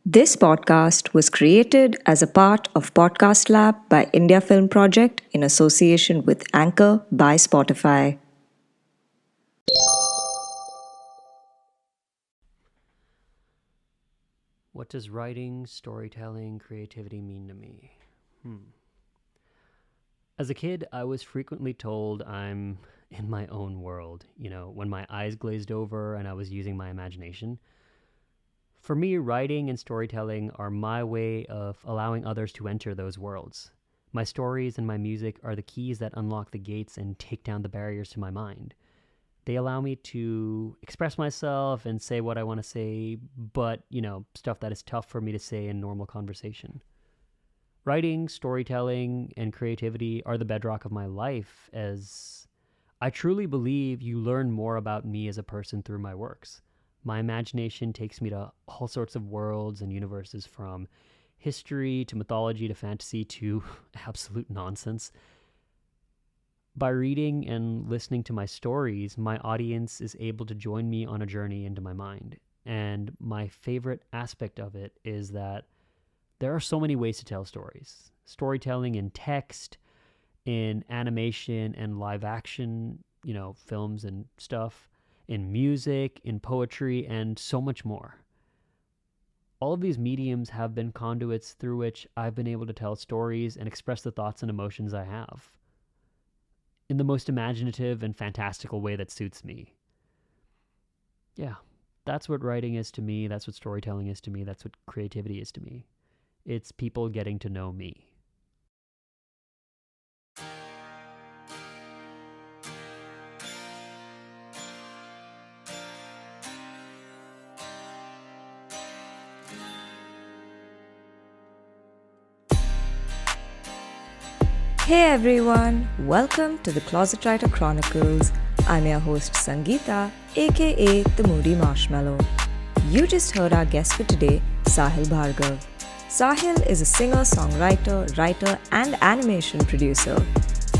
This podcast was created as a part of Podcast Lab by India Film Project in association with Anchor by Spotify. What does writing, storytelling, creativity mean to me? As a kid, I was frequently told I'm in my own world, when my eyes glazed over and I was using my imagination. For me, writing and storytelling are my way of allowing others to enter those worlds. My stories and my music are the keys that unlock the gates and take down the barriers to my mind. They allow me to express myself and say what I want to say, but, stuff that is tough for me to say in normal conversation. Writing, storytelling, and creativity are the bedrock of my life, as I truly believe you learn more about me as a person through my works. My imagination takes me to all sorts of worlds and universes, from history to mythology to fantasy to absolute nonsense. By reading and listening to my stories, my audience is able to join me on a journey into my mind. And my favorite aspect of it is that there are so many ways to tell stories. Storytelling in text, in animation and live action, films and stuff, in music, in poetry, and so much more. All of these mediums have been conduits through which I've been able to tell stories and express the thoughts and emotions I have in the most imaginative and fantastical way that suits me. Yeah, that's what writing is to me. That's what storytelling is to me. That's what creativity is to me. It's people getting to know me. Hey everyone, welcome to the Closet Writer Chronicles. I'm your host Sangeeta, aka the Moody Marshmallow. You just heard our guest for today, Saahil Bhargava. Saahil is a singer, songwriter, writer, and animation producer.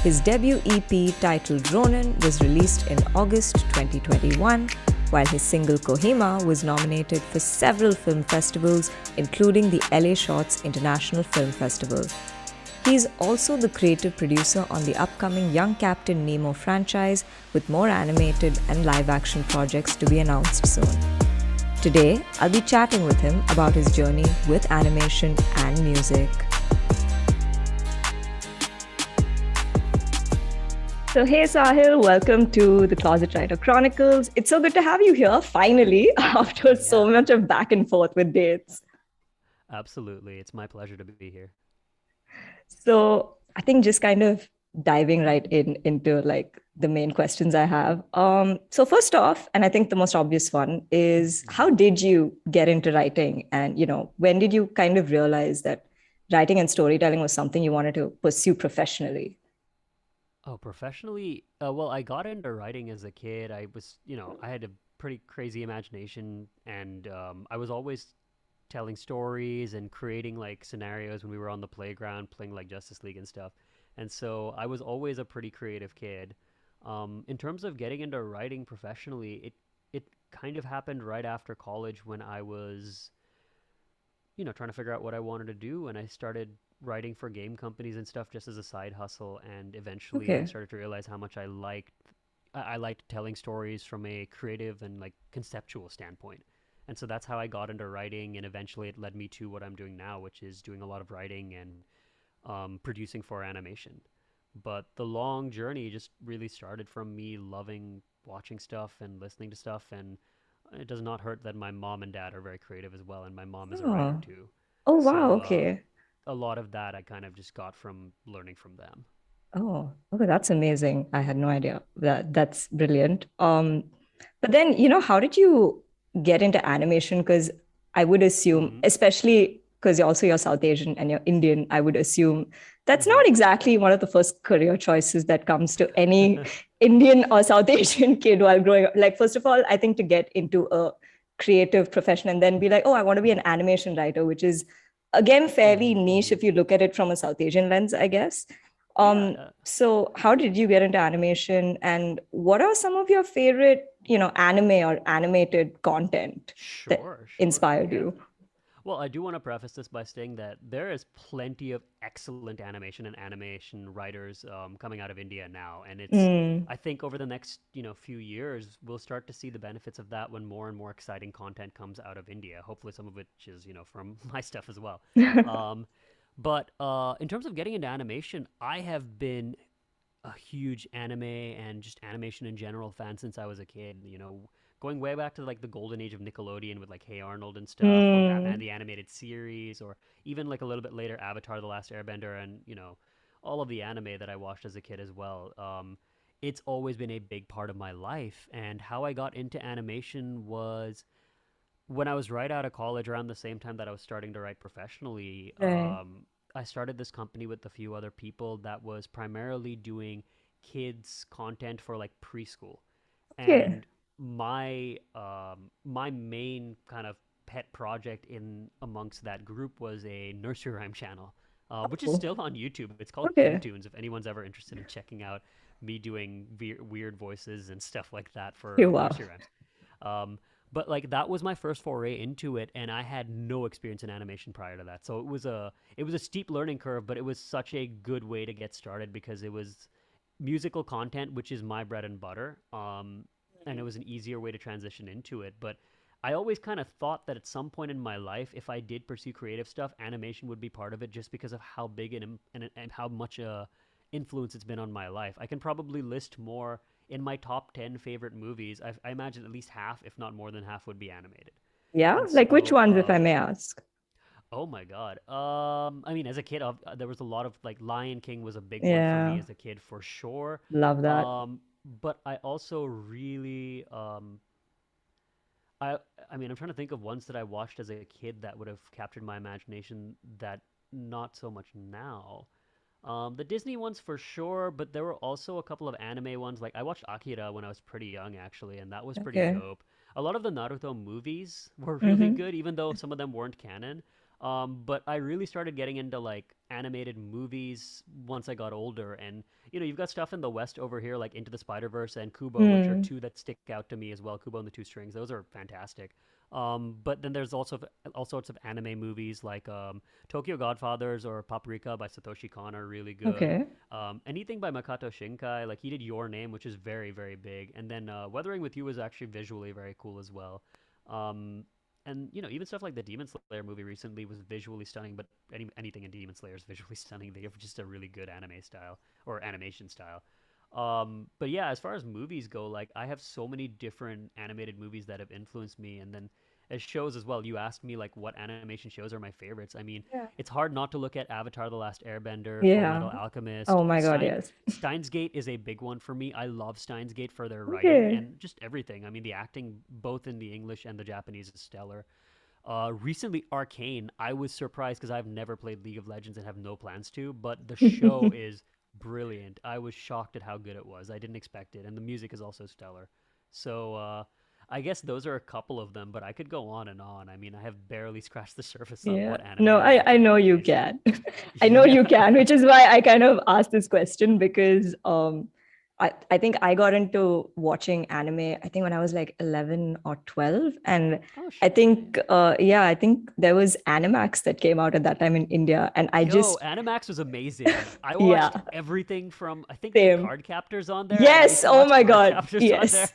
His debut EP titled Ronin was released in August 2021, while his single Kohima was nominated for several film festivals, including the LA Shorts International Film Festival. He is also the creative producer on the upcoming Young Captain Nemo franchise, with more animated and live-action projects to be announced soon. Today, I'll be chatting with him about his journey with animation and music. So hey Sahil, welcome to the Closet Writer Chronicles. It's so good to have you here, finally, after so much of back and forth with dates. Absolutely. It's my pleasure to be here. So I think just kind of diving right into like the main questions I have. So first off, and I think the most obvious one is, how did you get into writing? And, when did you kind of realize that writing and storytelling was something you wanted to pursue professionally? Oh, professionally? Well, I got into writing as a kid. I was, I had a pretty crazy imagination, and I was always telling stories and creating like scenarios when we were on the playground playing like Justice League and stuff. And so I was always a pretty creative kid. In terms of getting into writing professionally, it kind of happened right after college, when I was, trying to figure out what I wanted to do, and I started writing for game companies and stuff just as a side hustle. And eventually I Okay. started to realize how much I liked telling stories from a creative and like conceptual standpoint. And so that's how I got into writing, and eventually it led me to what I'm doing now, which is doing a lot of writing and producing for animation. But the long journey just really started from me loving watching stuff and listening to stuff. And it does not hurt that my mom and dad are very creative as well, and my mom is a writer Oh, too. oh wow, So okay. a lot of that I kind of just got from learning from them. Oh, okay, that's amazing. I had no idea. That's brilliant. But then, how did you get into animation? Because I would assume, Mm-hmm. especially because you're South Asian and you're Indian, I would assume that's Mm-hmm. not exactly one of the first career choices that comes to any Indian or South Asian kid while growing up. Like, first of all, I think to get into a creative profession and then be like, oh, I want to be an animation writer, which is again fairly Mm-hmm. niche Mm-hmm. if you look at it from a South Asian lens, I guess. Yeah. So how did you get into animation, and what are some of your favorite, anime or animated content that Sure. inspired Yeah. you? Well, I do want to preface this by saying that there is plenty of excellent animation and animation writers coming out of India now, and it's Mm, I think over the next few years we'll start to see the benefits of that when more and more exciting content comes out of India. Hopefully, some of which is from my stuff as well. Um, but in terms of getting into animation, I have been a huge anime and just animation in general fan since I was a kid. Going way back to like the golden age of Nickelodeon with like Hey Arnold and stuff, or Batman mm, the animated series, or even like a little bit later Avatar: The Last Airbender, and all of the anime that I watched as a kid as well. It's always been a big part of my life, and how I got into animation was when I was right out of college, around the same time that I was starting to write professionally. right. I started this company with a few other people that was primarily doing kids content for like preschool, Okay. and my main kind of pet project in amongst that group was a nursery rhyme channel, which is Oh, still on YouTube. It's called okay. Intunes. If anyone's ever interested in checking out me doing weird voices and stuff like that Okay, for wow. nursery rhymes. Um, but like that was my first foray into it, and I had no experience in animation prior to that. So it was a steep learning curve, but it was such a good way to get started because it was musical content, which is my bread and butter. And it was an easier way to transition into it. But I always kind of thought that at some point in my life, if I did pursue creative stuff, animation would be part of it, just because of how big and how much influence it's been on my life. I can probably list more in my top 10 favorite movies. I imagine at least half, if not more than half, would be animated. Yeah, And like which so, ones, if I may ask? oh my God. I mean, as a kid, there was a lot of like Lion King was a big one for me Yeah, as a kid for sure. love that. But I also really, I, I mean, I'm trying to think of ones that I watched as a kid that would have captured my imagination that not so much now. The Disney ones for sure, but there were also a couple of anime ones. Like I watched Akira when I was pretty young, actually, and that was pretty Okay. dope. A lot of the Naruto movies were really Mm-hmm. good, even though some of them weren't canon. But I really started getting into like animated movies once I got older, and you've got stuff in the West over here, like Into the Spider-Verse and Kubo, which are Mm. two that stick out to me as well. Kubo and the Two Strings; those are fantastic. But then there's also all sorts of anime movies like Tokyo Godfathers or Paprika by Satoshi Kon are really good. Okay. Anything by Makato Shinkai, like he did Your Name, which is very, very big. And then Weathering with You was actually visually very cool as well. Um, and even stuff like the Demon Slayer movie recently was visually stunning, but anything in Demon Slayer is visually stunning. They have just a really good anime style or animation style. But yeah, as far as movies go, like I have so many different animated movies that have influenced me, and then as shows as well. You asked me like what animation shows are my favorites. I mean, Yeah. it's hard not to look at Avatar: The Last Airbender, Full Yeah. Metal Alchemist, Oh my God, yes. Steins Gate is a big one for me. I love Steins Gate for their writing Okay. and just everything. I mean, the acting both in the English and the Japanese is stellar. Recently, Arcane, I was surprised because I've never played League of Legends and have no plans to, but the show is brilliant. I was shocked at how good it was. I didn't expect it, and the music is also stellar. So, I guess those are a couple of them, but I could go on and on. I mean, I have barely scratched the surface on Yeah. what anime No, I watch I on a know daily you basis. can. I know you can, which is why I kind of asked this question because I think I got into watching anime, I think when I was like 11 or 12. And Oh I shit, yeah, yeah. think yeah, I think there was Animax that came out at that time in India. And I Yo, just Animax was amazing. I watched yeah, everything from I think they had same. Cardcaptors on there, and I used Yes. to Oh watch my God. Cardcaptors on there. Yes.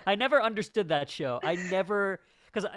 I never understood that show. I never because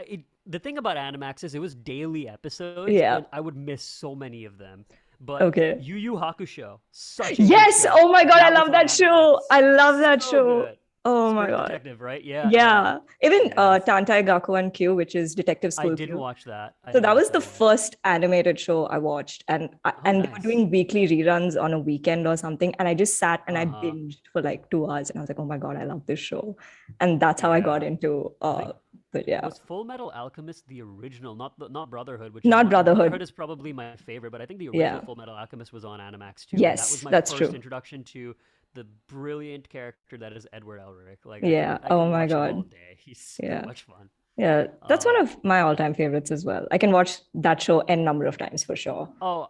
the thing about Animax is it was daily episodes, Yeah. and I would miss so many of them. But Okay. Yu Yu Hakusho, such a good Yes. show. Oh my God. I That was love on that Animax. show. I love that So show. good. Oh my Spirit God. Detective, right? Yeah, yeah. Yeah. Even Yes. Tantei Gakuen Q, which is Detective I School didn't Q. watch that. I So didn't that watch was the that one. first animated show I watched, and Oh, and they were nice. doing weekly reruns on a weekend or something. And I just sat and I Uh-huh. binged for like 2 hours, and I was like, "Oh my God, I love this show," and that's how I got Yeah. into. I think But yeah, was Full Metal Alchemist the original, not Brotherhood, which is not my Brotherhood Brotherhood. is probably my favorite, but I think the original Yeah. Full Metal Alchemist was on Animax too, and that was Yes, my that's first true. introduction to the brilliant character that is Edward Elric. Like Yeah. I Oh could my watch him all God. day. He's so Yeah. much fun. Yeah. That's one Um, of my all-time favorites as well. I can watch that show n number of times for sure. oh,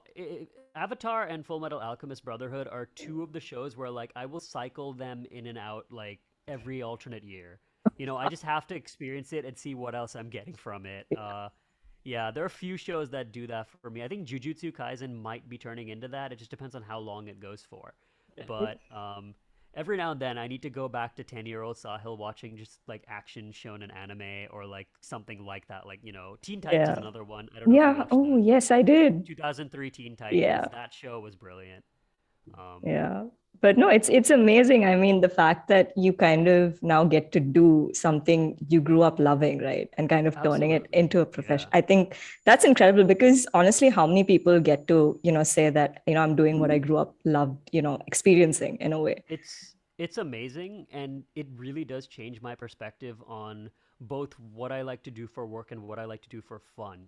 Avatar and Full Metal Alchemist Brotherhood are two of the shows where like I will cycle them in and out like every alternate year. I just have to experience it and see what else I'm getting from it. Yeah, there are a few shows that do that for me. I think Jujutsu Kaisen might be turning into that. It just depends on how long it goes for. But every now and then, I need to go back to 10-year-old Sahil watching just like action shonen anime or like something like that. Like, Teen Titans is Yeah. another one. I don't know if you Yeah. watched Oh, that. yes, I did. 2003 Teen Titans. Yeah. That show was brilliant. Um, Yeah. But no, it's amazing. I mean, the fact that you kind of now get to do something you grew up loving, right? And kind of turning it Absolutely. into a profession. Yeah. I think that's incredible because honestly, how many people get to, say that, I'm doing what I grew up loved, experiencing in a way. It's amazing, and it really does change my perspective on both what I like to do for work and what I like to do for fun.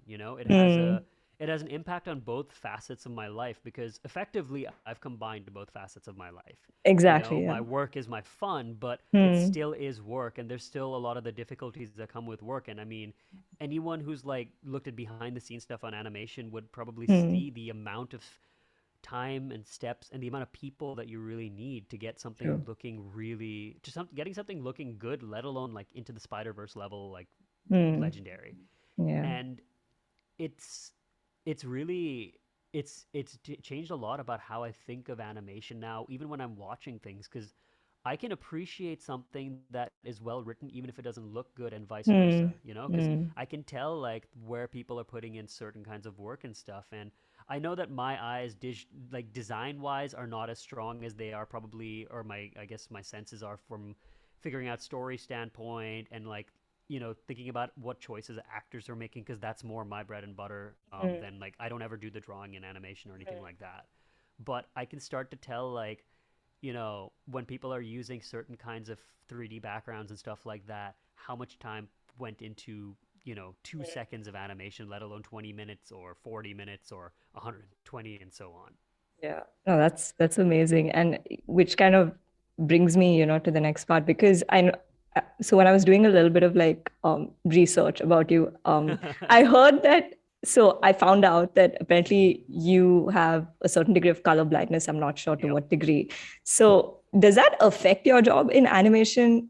Mm, It has an impact on both facets of my life because effectively I've combined both facets of my life. exactly. Yeah. My work is my fun, but it Mm, still is work, and there's still a lot of the difficulties that come with work. And I mean, anyone who's like looked at behind the scenes stuff on animation would probably mm, see the amount of time and steps and the amount of people that you really need to get something true. looking really getting something looking good, let alone like into the Spider-Verse level, like Mm, legendary. yeah. And it's it's really changed a lot about how I think of animation now, even when I'm watching things, because I can appreciate something that is well written even if it doesn't look good, and vice versa, Mm, because mm, I can tell like where people are putting in certain kinds of work and stuff. And I know that my eyes like design wise are not as strong as they are probably, or my I guess my senses are from figuring out story standpoint and like thinking about what choices actors are making, because that's more my bread and butter, mm, than like I don't ever do the drawing and animation or anything like that. But I can start to tell like when people are using certain kinds of 3D backgrounds and stuff like that, how much time went into 2 seconds of animation, let alone 20 minutes or 40 minutes or 120 and so on. yeah. No, that's amazing. And which kind of brings me, to the next part because I know so when I was doing a little bit of like research about you, I heard that so I found out that apparently you have a certain degree of color blindness. I'm not sure to Yep. what degree. So does that affect your job in animation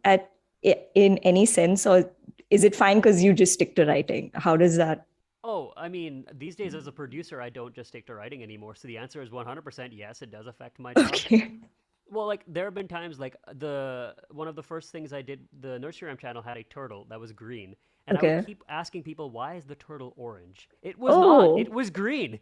in any sense, or is it fine because you just stick to writing? How does that? Oh, I mean, these days as a producer, I don't just stick to writing anymore. So the answer is 100% yes, it does affect my job. Okay. Well, like there have been times like the one of the first things I did, the Nursery Rhyme channel had a turtle that was green, and I would Okay. keep asking people, "Why is the turtle orange?" It was not. It Oh. was green.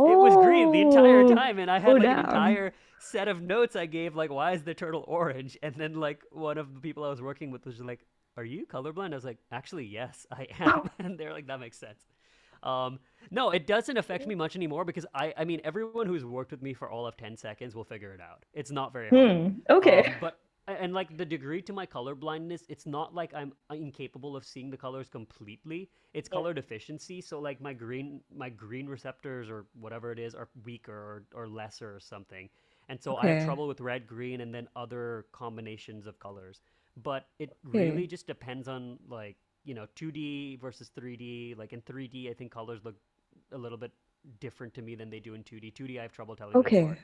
It was green the entire Oh. time, and I had Oh, like an damn. entire set of notes I gave, like, "Why is the turtle orange?" And then like one of the people I was working with was like, "Are you colorblind?" I was like, "Actually, yes, I am." And they're like, "That makes sense." Um, no, it doesn't affect me much anymore because I mean, everyone who's worked with me for all of 10 seconds will figure it out. It's not very hard. Okay. But and like the degree to my color blindness, it's not like I'm incapable of seeing the colors completely. It's color deficiency. So like my green receptors or whatever it is are weaker or lesser or something. And so I have Okay. trouble with red, green, and then other combinations of colors. But it Okay. really just depends on like 2D versus 3D. Like in 3D, I think colors look a little bit different to me than they do in 2D. 2D, I have trouble telling them Okay. apart.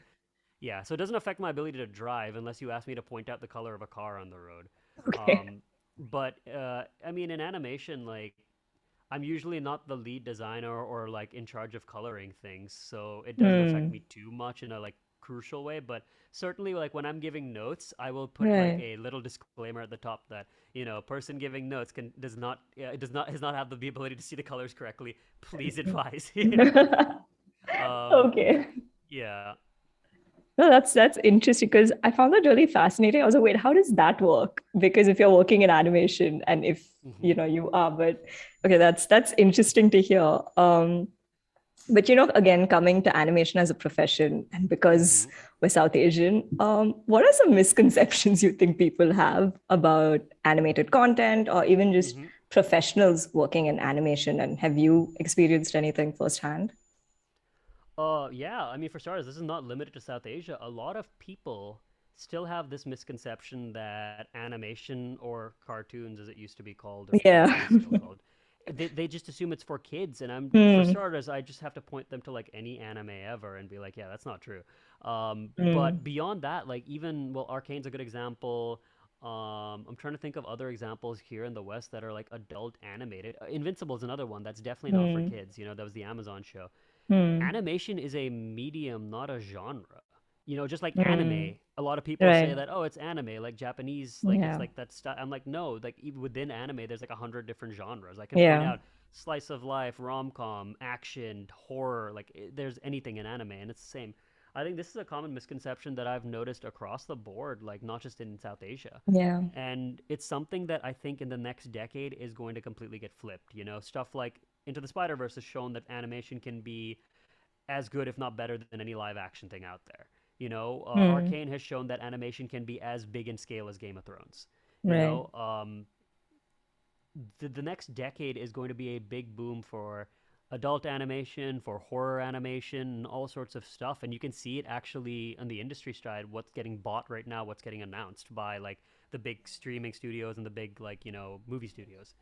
Yeah, so it doesn't affect my ability to drive unless you ask me to point out the color of a car on the road. Okay. But I mean, in animation, like I'm usually not the lead designer or like in charge of coloring things, so it doesn't affect Hmm. me too much in a like crucial way. But certainly, like when I'm giving notes, I will put like Right. a little disclaimer at the top that person giving notes can does not it does not have the ability to see the colors correctly. Please advise. um, Okay. yeah. No, that's interesting because I found that really fascinating. I was like, wait, how does that work? Because if you're working in animation and if Hmm. you are, but okay, that's interesting to hear. But again, coming to animation as a profession, and because Hmm. we're South Asian, what are some misconceptions you think people have about animated content or even just Hmm. professionals working in animation? And have you experienced anything firsthand? Yeah, I mean, for starters, this is not limited to South Asia. A lot of people still have this misconception that animation or cartoons, as it used to be called, or maybe it Yeah. is still called, they just assume it's for kids. And for Hmm. starters, I just have to point them to like any anime ever and be like, yeah, that's not true. Hmm. But beyond that, like even, well, Arcane's a good example. I'm trying to think of other examples here in the West that are like adult animated. Invincible is another one that's definitely not for Hmm. kids. That was the Amazon show. Hmm. Animation is a medium, not a genre. Just like Hmm. anime, a lot of people say Right. that, oh, it's anime, like Japanese, like it's Yeah. like that stuff. I'm like, no, like even within anime, there's like 100 different genres. I can point Yeah. out slice of life, rom com, action, horror, like there's anything in anime, and it's the same. I think this is a common misconception that I've noticed across the board, like not just in South Asia. Yeah. And it's something that I think in the next decade is going to completely get flipped. Stuff like Into the Spider Verse has shown that animation can be as good, if not better, than any live action thing out there. Hmm. Arcane has shown that animation can be as big in scale as Game of Thrones. You Right. know, the next decade is going to be a big boom for adult animation, for horror animation, and all sorts of stuff. And you can see it actually on the industry side, what's getting bought right now, what's getting announced by like the big streaming studios and the big like movie studios.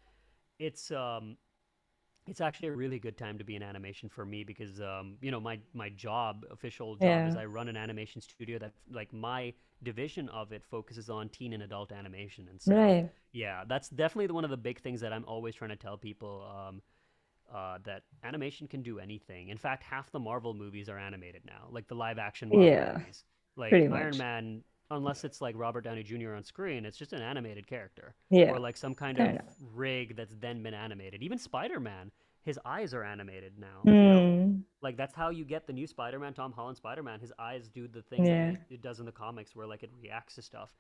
It's it's actually a really good time to be in animation for me because my job, official job, is Yeah. I run an animation studio that like my division of it focuses on teen and adult animation. And so Right. yeah, that's definitely one of the big things that I'm always trying to tell people, that animation can do anything. In fact, half the Marvel movies are animated now, like the live action Marvel Yeah. movies. Like Pretty Iron much. Man, unless it's like Robert Downey Jr. on screen, it's just an animated character. Yeah. Or like some kind Fair of enough. rig that's then been animated. Even Spider Man, his eyes are animated now. Hmm. Like that's how you get the new Spider Man, Tom Holland Spider Man. His eyes do the thing that Yeah. it does in the comics where like it reacts to stuff.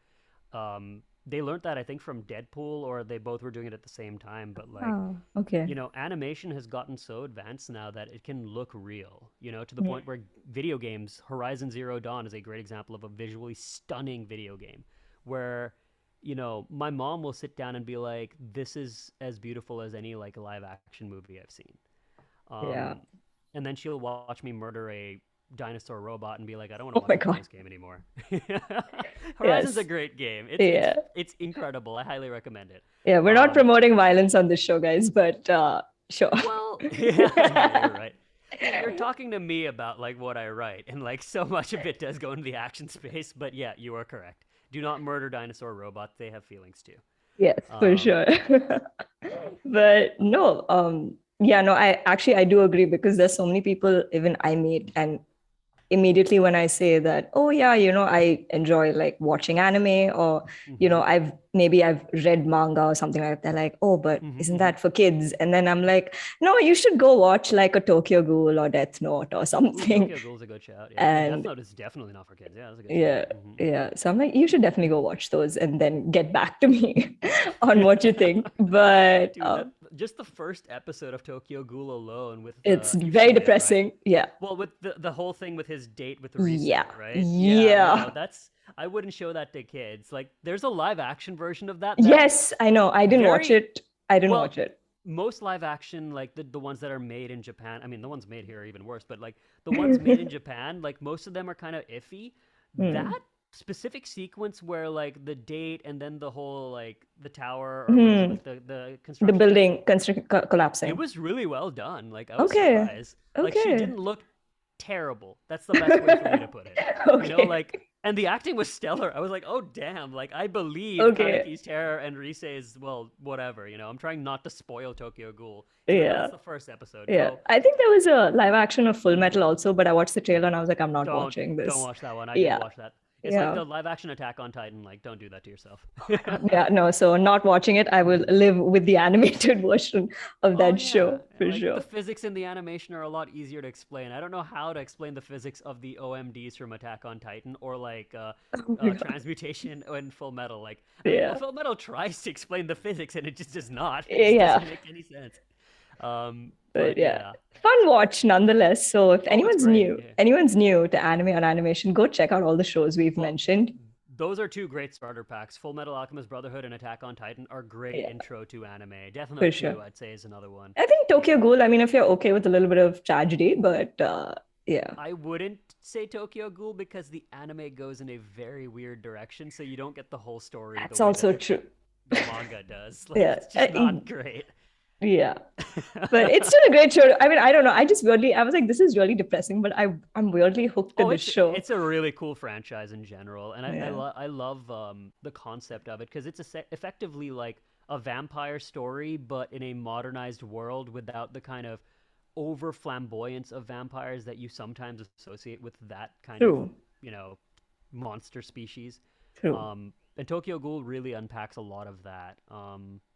They learned that I think from Deadpool, or they both were doing it at the same time. But like, Oh, okay. animation has gotten so advanced now that it can look real, to the Hmm. point where video games, Horizon Zero Dawn is a great example of a visually stunning video game where, my mom will sit down and be like, this is as beautiful as any like live action movie I've seen. Yeah. Um, and then she'll watch me murder a dinosaur robot and be like, I don't want to Oh watch my you play God. this game anymore. Horizon's a Yes. great game. It's it's Yeah. it's incredible. I highly recommend it. Yeah. We're not Um, promoting violence on this show, guys, but sure. Well, yeah, you're right. You're talking to me about like what I write, and like so much of it does go into the action space. But yeah, you are correct. Do not murder dinosaur robots; they have feelings too. Yes, for Um, sure. But no, yeah, no, I do agree because there's so many people even I meet and immediately when I say that, oh yeah, I enjoy like watching anime or, mhm, I've read manga or something like that. They're like, oh, but mhm, isn't mhm. that for kids? And then I'm like, no, you should go watch like a Tokyo Ghoul or Death Note or Ooh, something. Tokyo Ghoul's a good shout. Yeah, Death And Note is definitely not for kids. Yeah, that's a good shout. yeah, yeah. So I'm like, you should definitely go watch those and then get back to me on what you think. But Dude, that just the first episode of Tokyo Ghoul alone with it's you've very seen it, right? depressing. Yeah. Well, with the whole thing with his date with Rise, Yeah. right? Yeah, no, Yeah. that's I wouldn't show that to kids. Like, there's a live action version of that Yes, I know. I didn't watch very it. I didn't well. watch it. Most live action, like the ones that are made in Japan, I mean, the ones made here are even worse, but like the ones made in Japan, like most of them are kind of iffy. Hmm. That specific sequence where like the date and then the whole like the tower, or what is it, Hmm. like the The construction thing, building it collapsing. was really well done. Like I was Okay. surprised. Like she Okay. didn't look terrible. That's the best way for me to put it. Okay. Like, and the acting was stellar. I was like, oh damn, like I believe Okay. Kaneki's terror and Rise's, well, whatever. I'm trying not to spoil Tokyo Ghoul. Yeah. That's the first episode. Yeah. Go. I think there was a live action of Full Metal also, but I watched the trailer and I was like, I'm not Don't watching don't this. watch that one. I did Yeah. watch that. It's like Yeah. the live action Attack on Titan. Like, don't do that to yourself. Yeah. No, so not watching it. I will live with the animated version of Oh that yeah, show for like the sure. physics in the animation are a lot easier to explain. I don't know how to explain the physics of the OMDs from Attack on Titan, or like Oh my God. transmutation in Full Metal. Like, I mean, Yeah. Full Metal tries to explain the physics, and it just does not. It just Yeah. doesn't make any sense. But But yeah, yeah. fun watch nonetheless. So if Oh, it's great. Yeah. anyone's new to anime or animation, go check out all the shows we've Well, mentioned. those are two great starter packs. Full Metal Alchemist Brotherhood and Attack on Titan are great Yeah, intro to anime. Death for Note sure. 2, I'd say, is another one. I think Tokyo Yeah. Ghoul, I mean, if you're okay with a little bit of tragedy, but yeah, I wouldn't say Tokyo Ghoul because the anime goes in a very weird direction, so you don't get the whole story the that's way that also the true. the manga does. Like Yeah. it's just not great. Yeah. But it's still a great show. I mean, I don't know. I just weirdly, I was like, this is really depressing, but I'm weirdly hooked to Oh, this show. it's a really cool franchise in general, and Yeah. I love the concept of it because it's effectively like a vampire story, but in a modernized world without the kind of over flamboyance of vampires that you sometimes associate with that kind of True. you know monster species. True. And Tokyo Ghoul really unpacks a lot of that.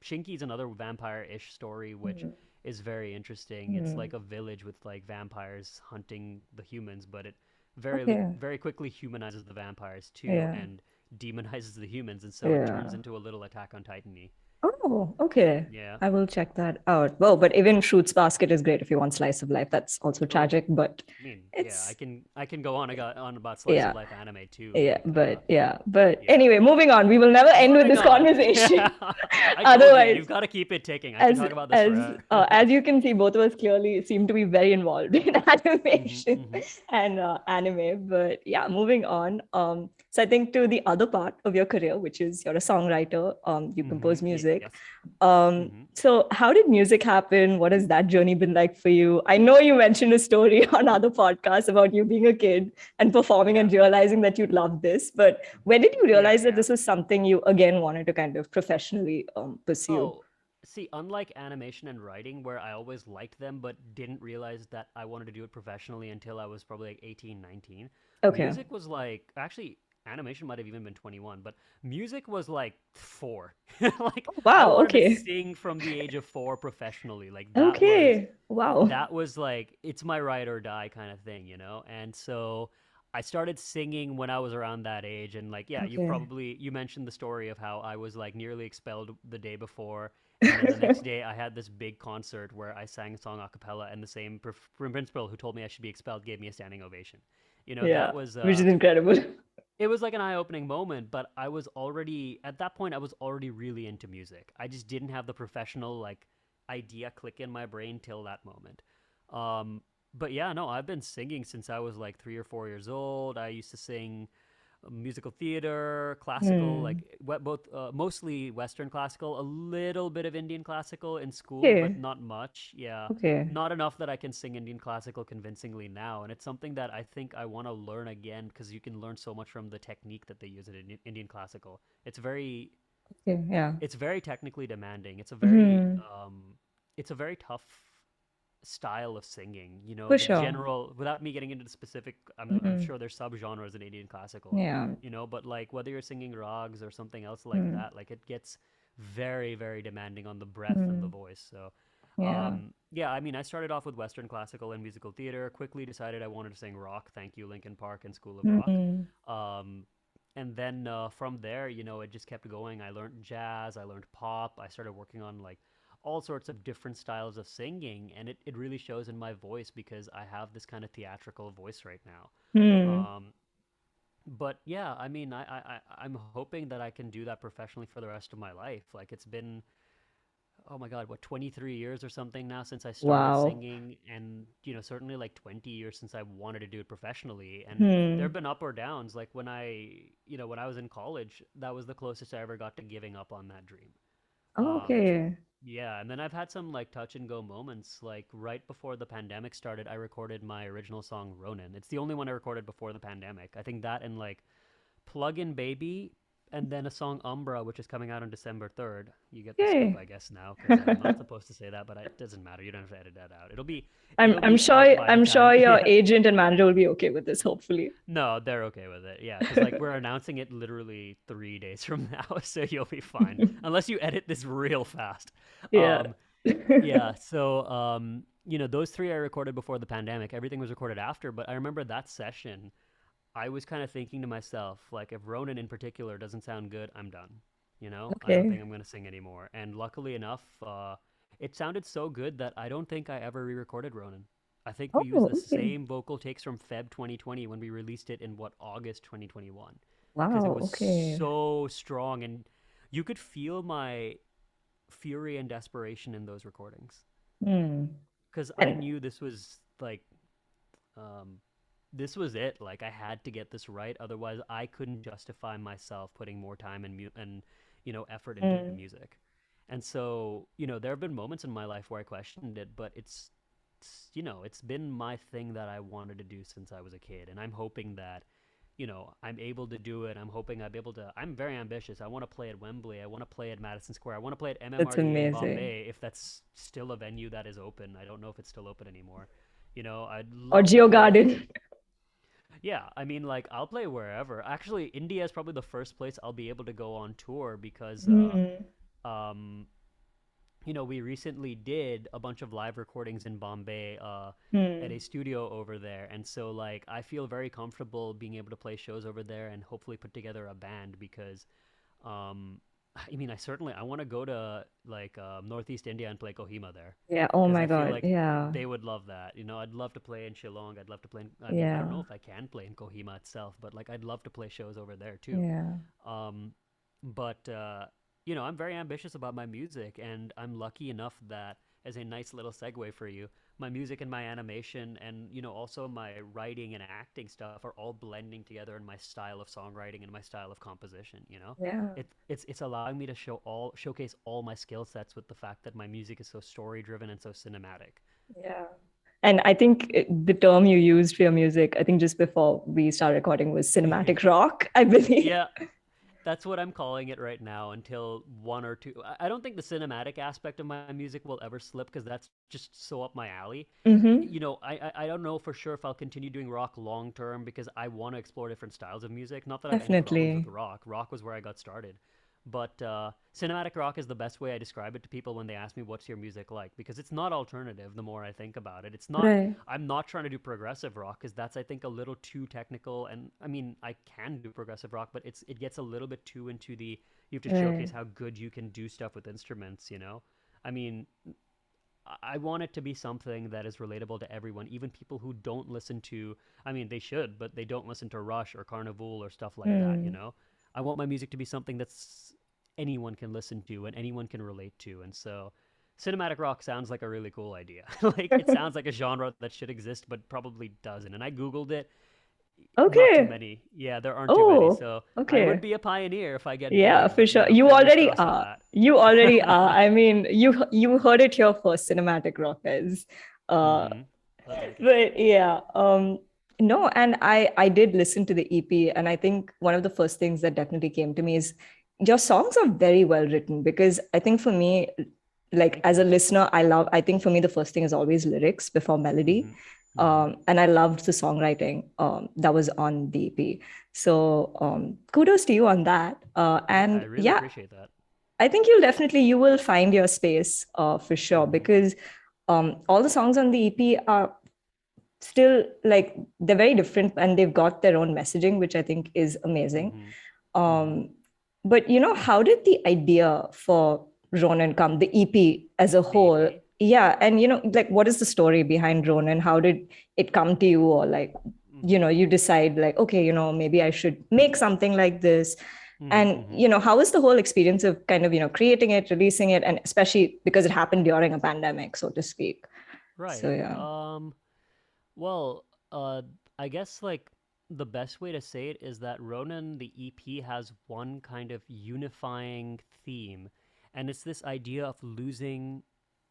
Shinki is another vampire-ish story, which Mm. is very interesting. It's Mm. like a village with like vampires hunting the humans, but it Okay. very quickly humanizes the vampires too, Yeah. and demonizes the humans, and so it turns Yeah. into a little Attack on Titan-y. Oh, okay. Yeah. I will check that out. Well, but even Fruits Basket is great if you want slice of life. That's also Oh, tragic, but I mean, yeah, it's I can go on on about slice of yeah. life anime too. Yeah, Like, but yeah. anyway, moving on. We will never end with Moving this on. conversation. I told you, you've Otherwise, got to keep it ticking. I can as talk about this as forever. as you can see, both of us clearly seem to be very involved in Hmm, animation hmm. and anime. But yeah, moving on. So I think to the other part of your career, which is you're a songwriter. You compose music. Yes. Hmm. So how did music happen? What has that journey been like for you? I know you mentioned a story on other podcasts about you being a kid and performing Yeah. and realizing that you love this. But when did you Yeah. realize that this was something you again wanted to kind of professionally pursue? Oh, see, unlike animation and writing, where I always liked them but didn't realize that I wanted to do it professionally until I was probably like 18, 19, Okay. music was like, actually, animation might have even been 21, but music was like 4. Like, I Wow. wanted to Okay. sing from the age of 4 professionally. Like, Okay. Wow. that was like it's my ride or die kind of thing, you know? And so I started singing when I was around that age, and like yeah, Okay. you mentioned the story of how I was like nearly expelled the day before, and then the next day I had this big concert where I sang a song a cappella, and the same principal who told me I should be expelled gave me a standing ovation. You know, Yeah. Which is incredible. it was like an eye-opening moment, but I was already at that point I was already really into music. I just didn't have the professional like idea click in my brain till that moment. Um, but yeah, no, I've been singing since I was like 3 or 4 years old. I used to sing musical theater, classical, Hmm. like both mostly Western classical, a little bit of Indian classical in school, but Okay. not much. Yeah, Okay. not enough that I can sing Indian classical convincingly now, and it's something that I think I want to learn again because you can learn so much from the technique that they use in Indian classical. Okay. Yeah. It's very technically demanding. Hmm. It's a very tough style of singing. You know, For the sure. general, without me getting into the specific, I'm Hmm. sure there's subgenres in Indian classical, Yeah. you know, but like whether you're singing rags or something else like Hmm. that, like it gets very, very demanding on the breath and the Hmm. voice. So, Yeah. yeah, I mean, I started off with Western classical and musical theater, quickly decided I wanted to sing rock. Thank you, Linkin Park and School of Rock. Hmm. Um, and then from there, you know, it just kept going. I learned jazz, I learned pop, I started working on like all sorts of different styles of singing, and it really shows in my voice because I have this kind of theatrical voice right now. Hmm. Um, but yeah, I mean, I'm hoping that I can do that professionally for the rest of my life. Like it's been, oh my God, what, 23 years or something now since I started Wow. singing, and you know, certainly like 20 years since I wanted to do it professionally. And there have Hmm. been up or downs. Like when I was in college, that was the closest I ever got to giving up on that dream. Um, Okay. yeah, and then I've had some like touch and go moments. Like right before the pandemic started, I recorded my original song Ronin. It's the only one I recorded before the pandemic. I think that and like Plug In Baby, and then a song Umbra, which is coming out on December 3rd. You get the scoop, Okay. I guess, now because I'm not supposed to say that, but it doesn't matter. You don't have to edit that out. I'm It'll I'm be out sure by the I'm time. sure your Yeah. agent and manager will be okay with this, hopefully. No, they're okay with it. Yeah, because like we're announcing it literally 3 days from now, so you'll be fine unless you edit this real fast. Yeah. Um, yeah. So, you know, those three I recorded before the pandemic. Everything was recorded after, but I remember that session. I was kind of thinking to myself, like, if Ronan in particular doesn't sound good, I'm done. You know, I don't Okay. think I'm gonna sing anymore. And luckily enough, it sounded so good that I don't think I ever re-recorded Ronan. I think we used Oh, the okay. same vocal takes from Feb 2020 when we released it in what August 2021, because it Wow. was Okay. so strong and you could feel my fury and desperation in those recordings Hmm. because I And knew um, this was it. Like I had to get this right, otherwise I couldn't justify myself putting more time and you know effort into the hmm. music. And so, there have been moments in my life where I questioned it, but it's been my thing that I wanted to do since I was a kid. And I'm hoping that, I'm able to do it. I'm hoping I'll be able to. I'm very ambitious. I want to play at Wembley. I want to play at Madison Square. I want to play at That's MMRDA in amazing. Bombay if that's still a venue that is open. I don't know if it's still open anymore. I'd Or love to Geo play. Garden. Yeah, I mean, like, I'll play wherever. Actually, India is probably the first place I'll be able to go on tour because Hmm. um, we recently did a bunch of live recordings in Bombay at Hmm. a studio over there. And so, like, I feel very comfortable being able to play shows over there and hopefully put together a band because, um, I mean, I want to go to, like, Northeast India and play Kohima there Yeah. Oh because my I feel God. like Yeah. they would love that. I'd love to play in Shillong. I'd love to play I mean, I don't know Yeah. if I can play in Kohima itself, but, like, I'd love to play shows over there too. Yeah. Um, but I'm very ambitious about my music, and I'm lucky enough that, as a nice little segue for you, my music and my animation and also my writing and acting stuff are all blending together in my style of songwriting and my style of composition. Yeah. It's allowing me to showcase all my skill sets with the fact that my music is so story driven and so cinematic. Yeah. And I think the term you used for your music, I think just before we start recording, was cinematic rock, I believe. Yeah, that's what I'm calling it right now until one or two. I don't think the cinematic aspect of my music will ever slip because that's just so up my alley. Hmm. I don't know for sure if I'll continue doing rock long term because I want to explore different styles of music. Not that I have any problems with Definitely. rock. Rock was where I got started. But cinematic rock is the best way I describe it to people when they ask me what's your music like because it's not alternative the more I think about it. It's not Right. I'm not trying to do progressive rock because that's I think a little too technical and I mean I can do progressive rock but it gets a little bit too into the you have to showcase Right. how good you can do stuff with instruments. I mean I want it to be something that is relatable to everyone, even people who don't listen to. I mean, they should, but they don't listen to Rush or Karnivool or stuff like that. Hmm. I want my music to be something that's anyone can listen to and anyone can relate to, and so cinematic rock sounds like a really cool idea. Like it sounds like a genre that should exist, but probably doesn't. And I googled it, not too Okay. many. Yeah, there aren't too many. Oh, So I would okay. be a pioneer if I get Yeah, big, for but sure. You fingers already crossed on are. that. You already are. I mean, you heard it here first, cinematic rockers. Uh, Mm-hmm. I'll take it. but yeah, no, and I did listen to the EP, and I think one of the first things that definitely came to me is your songs are very well written because I think for me, like Thank as you. a listener, I think for me the first thing is always lyrics before melody. Mm-hmm. Mm-hmm. And I loved the songwriting that was on the EP. So kudos to you on that. Yeah, I And really yeah, appreciate that. I think you will find your space for sure Mm-hmm. because all the songs on the EP are still like they're very different and they've got their own messaging, which I think is amazing. Mm-hmm. Mm-hmm. Um, but how did the idea for Ronin come, the EP as a The whole? EP. Yeah, and like what is the story behind Ronin? How did it come to you, or like Mm-hmm. you decide like okay, maybe I should make something like this. Mm-hmm. And Mm-hmm. how was the whole experience of kind of creating it, releasing it, and especially because it happened during a pandemic, so to speak. So Right. yeah. Well, I guess like the best way to say it is that Ronan, the EP, has one kind of unifying theme, and it's this idea of losing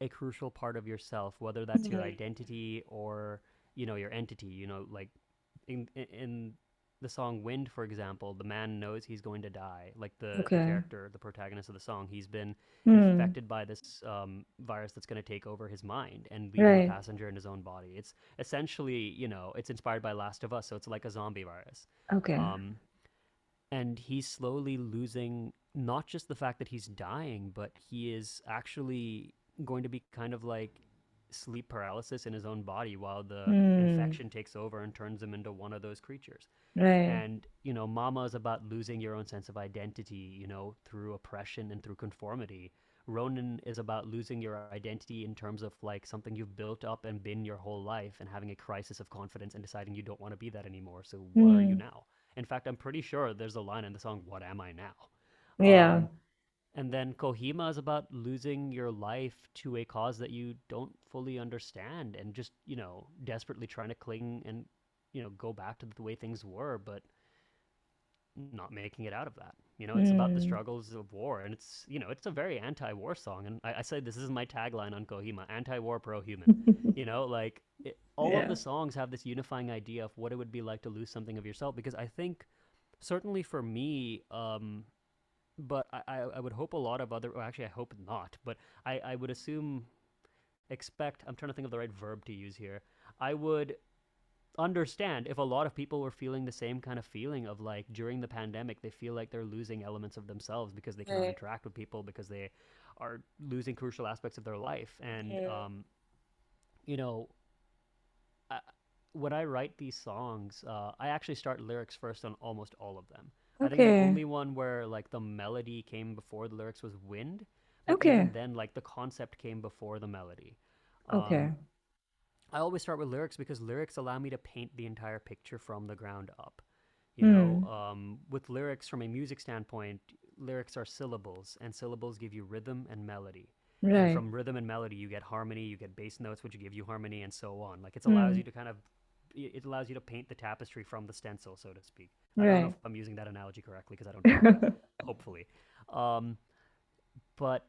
a crucial part of yourself, whether that's your Mhm. identity or your entity. Like in the song Wind, for example, the man knows he's going to die. Like the Okay. character, the protagonist of the song, he's been Hmm. infected by this virus that's going to take over his mind and leave him a Right. passenger in his own body. It's essentially, it's inspired by Last of Us, so it's like a zombie virus. Okay. Um, and he's slowly losing not just the fact that he's dying, but he is actually going to be kind of like sleep paralysis in his own body while the Hmm. infection takes over and turns him into one of those creatures. Right. And, Mama is about losing your own sense of identity, through oppression and through conformity. Ronin is about losing your identity in terms of like something you've built up and been your whole life and having a crisis of confidence and deciding you don't want to be that anymore. So what are you Hmm. now? In fact, I'm pretty sure there's a line in the song, "What am I now?" Yeah. Um, and then Kohima is about losing your life to a cause that you don't fully understand and just, desperately trying to cling and, go back to the way things were. But not making it out of that. You know, it's about the Mm. struggles of war, and it's, you know, it's a very anti-war song. And I say this is my tagline on Kohima: anti-war, pro-human. You know, like all of Yeah. the songs have this unifying idea of what it would be like to lose something of yourself. Because I think, certainly for me, but I would hope a lot of other. Well, actually, I hope not. But I would assume, expect. I'm trying to think of the right verb to use here. I would understand if a lot of people were feeling the same kind of feeling of like during the pandemic they feel like they're losing elements of themselves because they cannot Right. interact with people because they are losing crucial aspects of their life. And Mm. you know, I, when I write these songs, I actually start lyrics first on almost all of them. I think the Okay. only one where like the melody came before the lyrics was Wind, but even Okay. then like the concept came before the melody. Okay. um, I always start with lyrics because lyrics allow me to paint the entire picture from the ground up. You know, Hmm. with lyrics from a music standpoint, lyrics are syllables, and syllables give you rhythm and melody. And Right. from rhythm and melody, you get harmony, you get bass notes, which give you harmony, and so on. Like it allows Hmm. you to kind of, it allows you to paint the tapestry from the stencil, so to speak. I don't know Right. if I'm using that analogy correctly because I don't do that. Hopefully, um, but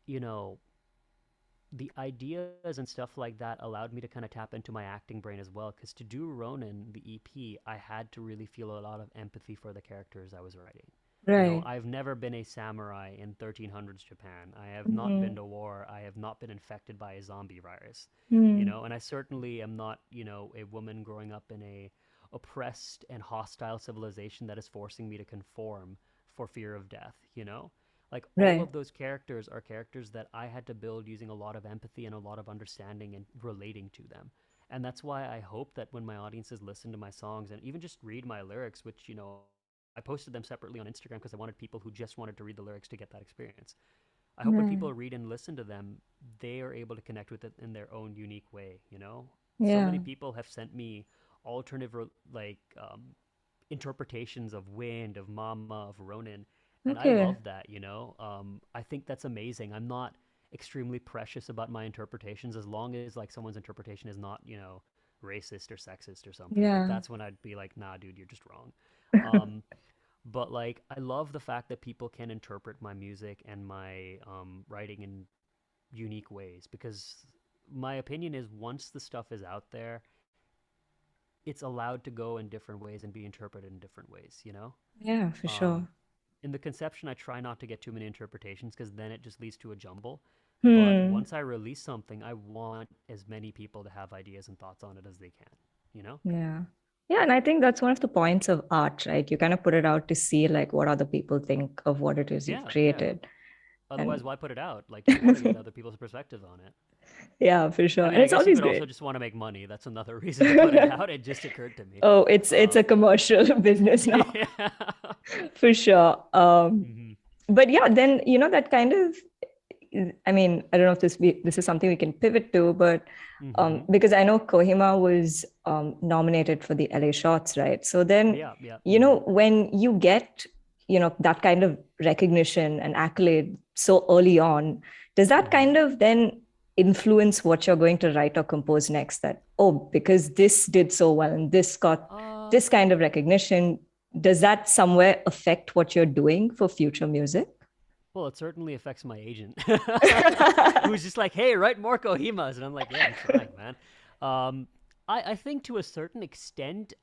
you know, the ideas and stuff like that allowed me to kind of tap into my acting brain as well. Because to do Ronin, the EP, I had to really feel a lot of empathy for the characters I was writing. You know, Right. I've never been a samurai in 1300s Japan. I have not been Hmm. to war. I have not been infected by a zombie virus. You Hmm. know, and I certainly am not, you know, a woman growing up in a oppressed and hostile civilization that is forcing me to conform for fear of death, you know? Like all Right. of those characters are characters that I had to build using a lot of empathy and a lot of understanding and relating to them. And that's why I hope that when my audiences listen to my songs and even just read my lyrics, which, you know, I posted them separately on Instagram because I wanted people who just wanted to read the lyrics to get that experience. I hope when Right. people read and listen to them, they are able to connect with it in their own unique way, you know? So many Yeah. people have sent me alternative, like, interpretations of Wind, of Mama, of Ronin, and I Okay. love that. You know, I think that's amazing. I'm not extremely precious about my interpretations as long as like someone's interpretation is not, you know, racist or sexist or something. Like Yeah. that's when I'd be like, nah, dude, you're just wrong. Um, but like, I love the fact that people can interpret my music and my writing in unique ways because my opinion is once the stuff is out there, it's allowed to go in different ways and be interpreted in different ways, you know? Yeah, for Um, sure. in the conception, I try not to get too many interpretations because then it just leads to a jumble. But Hmm. once I release something, I want as many people to have ideas and thoughts on it as they can, you know? Yeah. Yeah, and I think that's one of the points of art, right? You kind of put it out to see like what other people think of what it is you've Yeah, yeah. created. Otherwise, And why put it out? Like, you want to get other people's perspectives on it. yeah, for sure. I And mean, I it's guess you always could also great. just want to make money. That's another reason to put it out. It just occurred to me. Oh, it's a Um, commercial business now, yeah. for sure. Hmm. But yeah, then that kind of, I mean, I don't know if this is something we can pivot to, but Hmm. because I know Kohima was nominated for the LA Shots, right? So then, Yeah, yeah. Hmm. when you get, that kind of recognition and accolade so early on, does that Hmm. kind of then influence what you're going to write or compose next? That, oh, because this did so well and this got Uh, this kind of recognition, does that somewhere affect what you're doing for future music? Well, it certainly affects my agent, who's just like, "Hey, write more Kohimas," and I'm like, "Yeah, I'm trying, man." Um, I think to a certain extent,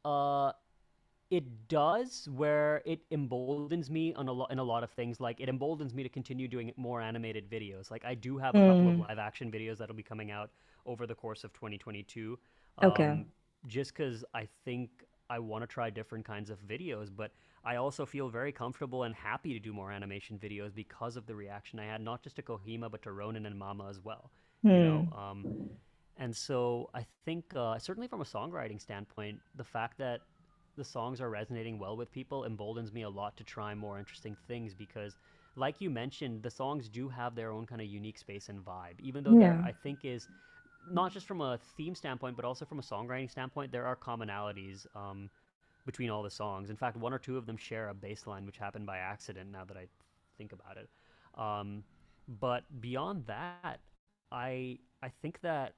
it does, where it emboldens me on in a lot of things. Like it emboldens me to continue doing more animated videos. Like I do have a couple of Hmm. live action videos that'll be coming out over the course of 2022. Okay. Um, just because I think I want to try different kinds of videos, but I also feel very comfortable and happy to do more animation videos because of the reaction I had, not just to Kohima, but to Ronin and Mama as well. You know, Hmm. and so I think certainly from a songwriting standpoint, the fact that the songs are resonating well with people emboldens me a lot to try more interesting things because, like you mentioned, the songs do have their own kind of unique space and vibe. Even though there, Yeah. I think, is not just from a theme standpoint, but also from a songwriting standpoint, there are commonalities between all the songs. In fact, one or two of them share a bass line, which happened by accident. Now that I think about it, um, but beyond that, I think that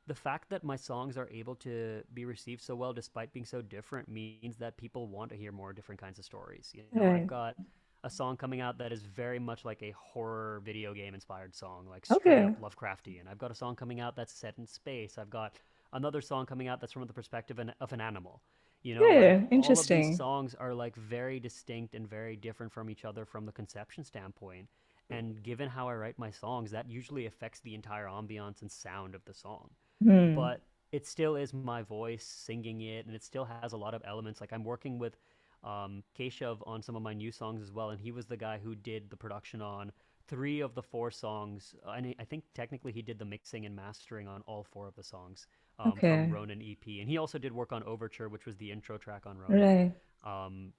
the fact that my songs are able to be received so well despite being so different means that people want to hear more different kinds of stories. You know, I've Right. got a song coming out that is very much like a horror video game inspired song, like straight Okay. up Lovecraftian. I've got a song coming out that's set in space. I've got another song coming out that's from the perspective of an animal. You know, like Yeah. all of these Interesting. songs are like very distinct and very different from each other from the conception standpoint. And given how I write my songs, that usually affects the entire ambiance and sound of the song. Hmm. But it still is my voice singing it, and it still has a lot of elements. Like I'm working with Keshav on some of my new songs as well, and he was the guy who did the production on three of the four songs. And I think technically he did the mixing and mastering on all four of the songs from Okay. Ronin EP, and he also did work on Overture, which was the intro track on Ronin. Right. Um,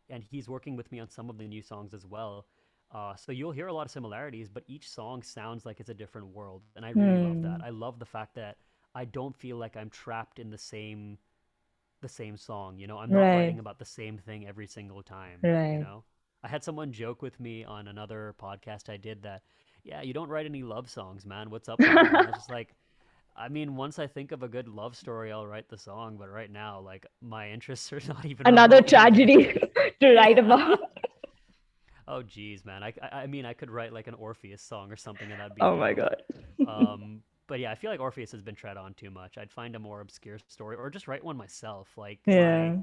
and he's working with me on some of the new songs as well. So you'll hear a lot of similarities, but each song sounds like it's a different world, and I really love that. Hmm. I love the fact that I don't feel like I'm trapped in the same song. You know, I'm not Right. writing about the same thing every single time. You Right. know, I had someone joke with me on another podcast I did that, yeah, you don't write any love songs, man. What's up with that? And I was just like, I mean, once I think of a good love story, I'll write the song. But right now, like, my interests are not even Another remotely there. tragedy to write Yeah. about. Oh, geez, man. I mean, I could write like an Orpheus song or something, and that'd be Oh my dope. God. But yeah, I feel like Orpheus has been tread on too much. I'd find a more obscure story, or just write one myself. Like Yeah.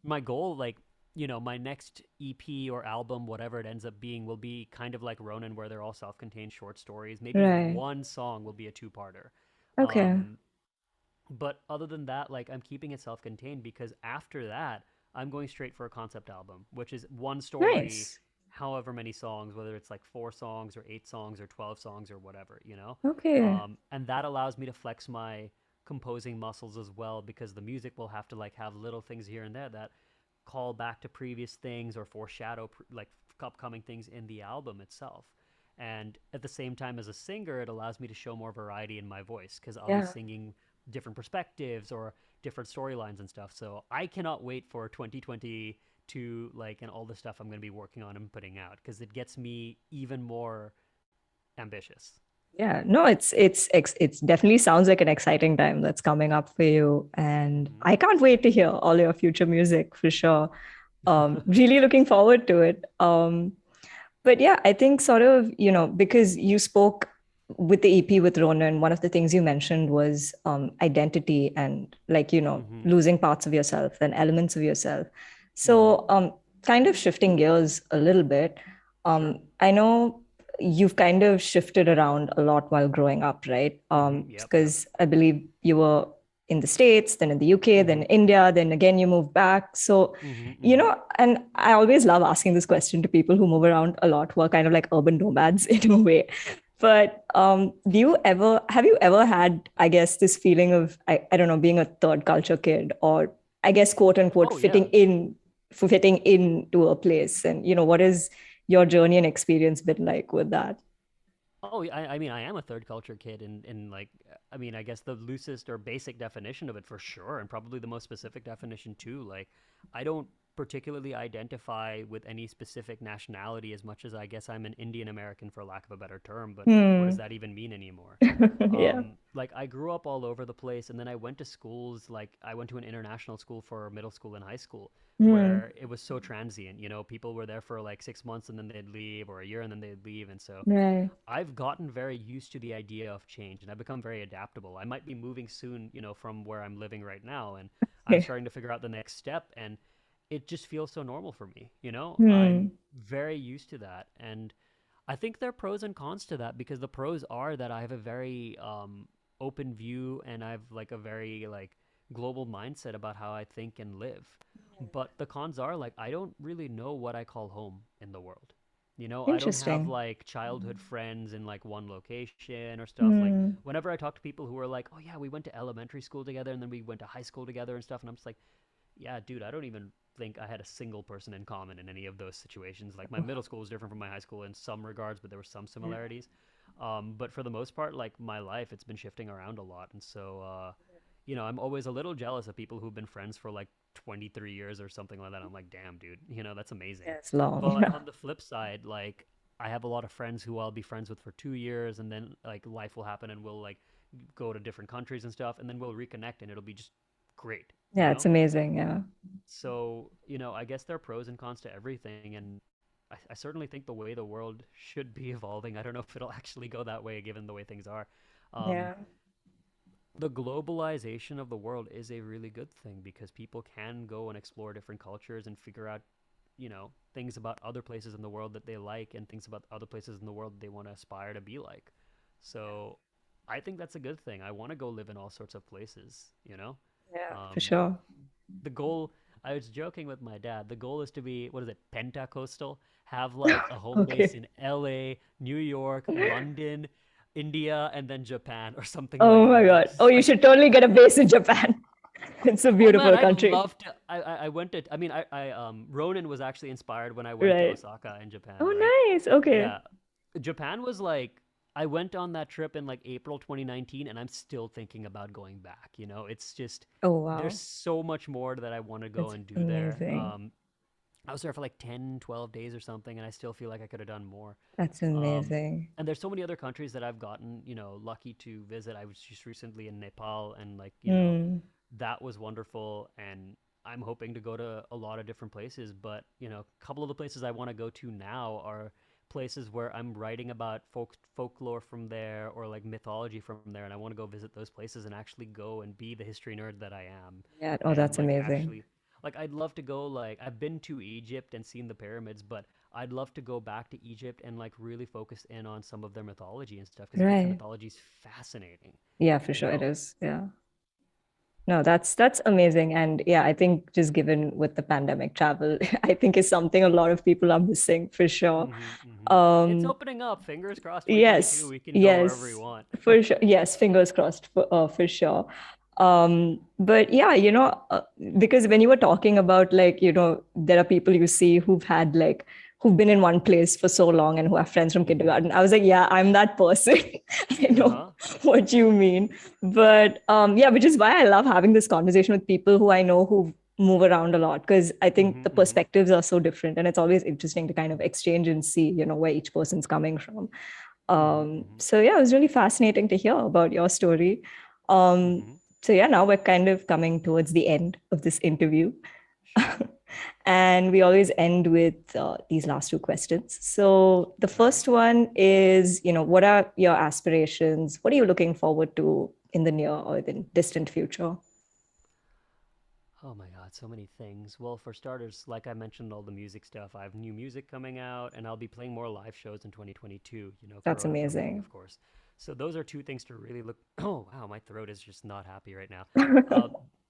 my goal, like my next EP or album, whatever it ends up being, will be kind of like Ronin, where they're all self-contained short stories. Maybe Right. one song will be a two-parter. Okay. Um, but other than that, like I'm keeping it self-contained because after that, I'm going straight for a concept album, which is one story, Nice. however many songs, whether it's like 4 songs or 8 songs or 12 songs or whatever, you know? Okay. And that allows me to flex my composing muscles as well because the music will have to like have little things here and there that call back to previous things or foreshadow like upcoming things in the album itself. And at the same time, as a singer, it allows me to show more variety in my voice because I'll be Yeah. singing different perspectives or different storylines and stuff. So I cannot wait for 2022, like, and all the stuff I'm going to be working on and putting out because it gets me even more ambitious. Yeah, no, it's definitely sounds like an exciting time that's coming up for you, and Mm-hmm. I can't wait to hear all your future music for sure. Really looking forward to it. But yeah, I think sort of, because you spoke with the EP with Ronan, one of the things you mentioned was identity and like, Mm-hmm. losing parts of yourself and elements of yourself. Mm-hmm. So kind of shifting gears a little bit, Sure. I know you've kind of shifted around a lot while growing up, right? Mm-hmm. Yep. Yep. Because I believe you were in the States, then in the UK, then Mm-hmm. India, then again you moved back. So Mm-hmm. Mm-hmm. and I always love asking this question to people who move around a lot, who are kind of like urban nomads in a way. But have you ever had, I guess, this feeling of, I don't know, being a third culture kid, or I guess, quote unquote, Oh yeah. fitting into a place? And, what is your journey and experience been like with that? Oh, I mean, I am a third culture kid, and like, I mean, I guess the loosest or basic definition of it for sure, and probably the most specific definition too. Like, I don't particularly identify with any specific nationality as much as I guess I'm an Indian American, for lack of a better term. But what does Hmm. that even mean anymore? Yeah. Like I grew up all over the place, and then I went to schools. Like I went to an international school for middle school and high school, Hmm. where it was so transient. You know, people were there for like 6 months and then they'd leave, or a year and then they'd leave, and so Right. I've gotten very used to the idea of change and I've become very adaptable. I might be moving soon, from where I'm living right now, and I'm Okay. starting to figure out the next step, and it just feels so normal for me. I'm Hmm. very used to that, and I think there are pros and cons to that because the pros are that I have a very open view and I've like a very like global mindset about how I think and live. But the cons are like I don't really know what I call home in the world. I don't have Interesting. like childhood friends in like one location or stuff. Like Hmm. whenever I talk to people who are like, "Oh yeah, we went to elementary school together and then we went to high school together and stuff," and I'm just like, "Yeah, dude, I don't even think I had a single person in common in any of those situations. Like my middle school was different from my high school in some regards, but there were some similarities. But for the most part, like my life, it's been shifting around a lot, and so I'm always a little jealous of people who've been friends for like 23 years or something like that. I'm like, damn, dude, that's amazing. Yes, long. But on the flip side, like I have a lot of friends who I'll be friends with for 2 years, and then like life will happen, and we'll like go to different countries and stuff, and then we'll reconnect, and it'll be just great, you Yeah, it's know? amazing. Yeah. So, I guess there are pros and cons to everything, and I certainly think the way the world should be evolving. I don't know if it'll actually go that way given the way things are. Um, Yeah. the globalization of the world is a really good thing because people can go and explore different cultures and figure out, things about other places in the world that they like and things about other places in the world that they want to aspire to be like. So I think that's a good thing. I want to go live in all sorts of places, you know? Yeah, for Um, sure. the goal, I was joking with my dad, the goal is to be, what is it, pentacoastal? Have like a home base Okay. in LA, New York, London, India, and then Japan or something Oh like my that. God. Oh, you Like, should totally get a base in Japan. It's a oh man, beautiful I'd country. love to. I went to. I mean, Ronin was actually inspired when I went to Right. Osaka in Japan, right? Oh, nice. Okay. Yeah, Japan was like. I went on that trip in like April 2019, and I'm still thinking about going back. It's just Oh, there's wow. so much more that I want to go That's and do there. amazing. I was there for like 10, 12 days or something, and I still feel like I could have done more. That's Um, amazing. and there's so many other countries that I've gotten, lucky to visit. I was just recently in Nepal, and like, Hmm. that was wonderful. And I'm hoping to go to a lot of different places. But, a couple of the places I want to go to now are places where I'm writing about folklore from there or like mythology from there. And I want to go visit those places and actually go and be the history nerd that I am. Yeah. Oh, And that's like amazing. actually, like, I'd love to go, like, I've been to Egypt and seen the pyramids, but I'd love to go back to Egypt and like really focus in on some of their mythology and stuff because Egyptian Right. mythology is fascinating, Yeah, for you sure it know? is. Yeah. No, that's amazing. And yeah, I think just given with the pandemic travel, I think is something a lot of people are missing for sure. It's Um, opening up. Fingers crossed, 2022, yes, we can go wherever we yes, want. for sure. Yes, fingers crossed for sure. But yeah, because when you were talking about like, there are people you see who've had like who've been in one place for so long and who have friends from hmm kindergarten. I was like, yeah, I'm that person. I know Uh-huh. what you mean. But yeah, which is why I love having this conversation with people who I know who move around a lot because I think the hmm perspectives are so different and it's always interesting to kind of exchange and see, where each person's coming from. hmm So yeah, it was really fascinating to hear about your story. Um, hmm so yeah, now we're kind of coming towards the end of this interview. Sure. And we always end with these last two questions. So the All right. first one is, what are your aspirations? What are you looking forward to in the near or the distant future? Oh my God, so many things. Well, for starters, like I mentioned, all the music stuff, I have new music coming out, and I'll be playing more live shows in 2022, That's Corona permitting, amazing. of course. So those are two things to really look. Oh, wow, my throat is just not happy right now. Uh,